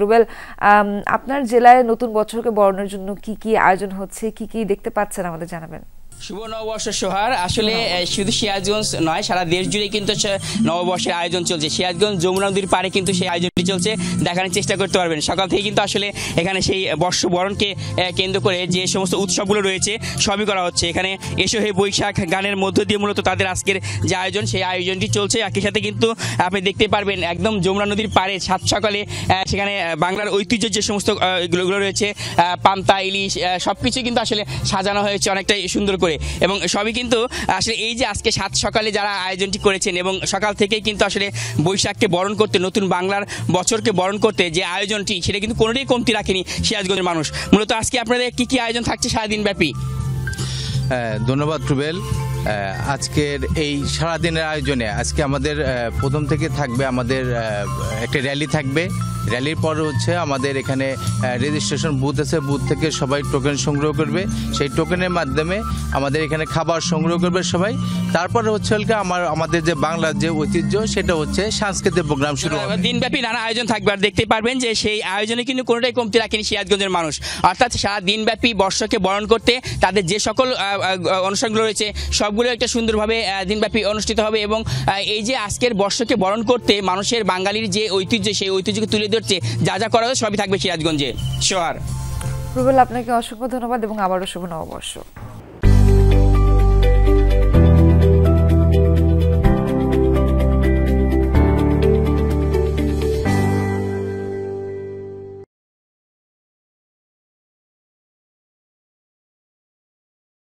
রুবেল, আপনার জেলায় নতুন বছরকে বরণের জন্য কি কি আয়োজন হচ্ছে, কি কি দেখতে পাচ্ছেন আমাদের জানাবেন। শুভ নববর্ষ সোহার। আসলে শুধু সিরাজগঞ্জ নয়, সারা দেশ জুড়ে কিন্তু নববর্ষের আয়োজন চলছে। সিরাজগঞ্জ যমুনা নদীর পাড়ে কিন্তু সেই আয়োজনটি চলছে, দেখানোর চেষ্টা করতে পারবেন। সকাল থেকে কিন্তু আসলে এখানে সেই বর্ষবরণকে কেন্দ্র করে যে সমস্ত উৎসবগুলো রয়েছে সবই করা হচ্ছে। এখানে এসো হে বৈশাখ গানের মধ্য দিয়ে মূলত তাদের আজকের যে আয়োজন সেই আয়োজনটি চলছে। একই সাথে কিন্তু আপনি দেখতে পারবেন একদম যমুনা নদীর পাড়ে সাত সকালে সেখানে বাংলার ঐতিহ্যের যে সমস্ত এগুলো রয়েছে, পান্তা ইলিশ সবকিছু কিন্তু আসলে সাজানো হয়েছে অনেকটাই সুন্দর করে। এবং সবই কিন্তু আসলে এই যে আজকে সাত সকালে যারা আয়োজনটি করেছেন এবং সকাল থেকেই কিন্তু আসলে বৈশাখকে বরণ করতে, নতুন বাংলার বছরকে বরণ করতে যে আয়োজনটি সেটা কিন্তু কোনোটাই কমতি রাখেনি সিরাজগঞ্জের মানুষ। মূলত আজকে আপনাদের কি কি আয়োজন থাকছে সারাদিন ব্যাপী? ধন্যবাদ রুবেল। আজকের এই সারাদিনের আয়োজনে আজকে আমাদের প্রথম থেকে থাকবে আমাদের একটা র্যালি থাকবে। র্যালির পর হচ্ছে আমাদের এখানে রেজিস্ট্রেশন বুথ আছে, বুথ থেকে সবাই টোকেন সংগ্রহ করবে। সেই টোকেনের মাধ্যমে আমাদের এখানে খাবার সংগ্রহ করবে সবাই। তারপরে হচ্ছে আমাদের যে বাংলার যে ঐতিহ্য সেটা হচ্ছে সাংস্কৃতিক প্রোগ্রাম শুরু হবে। দিনব্যাপী নানা আয়োজন থাকবে, আর দেখতে পারবেন যে সেই আয়োজনে কিন্তু কোনোটাই কমতি রাখেনি সিরাজগঞ্জের মানুষ। অর্থাৎ সারা দিনব্যাপী বর্ষকে বরণ করতে তাদের যে সকল অনুষ্ঠানগুলো রয়েছে সবগুলো একটা সুন্দরভাবে দিনব্যাপী অনুষ্ঠিত হবে। এবং এই যে আজকের বর্ষকে বরণ করতে মানুষের বাঙালির যে ঐতিহ্য সেই ঐতিহ্যকে তুলে ধরছে যা যা করা হয় সবই থাকবে সিরাজগঞ্জে। সোহার। রুবেল, আপনাকে অসংখ্য ধন্যবাদ এবং আবারও শুভ নববর্ষ।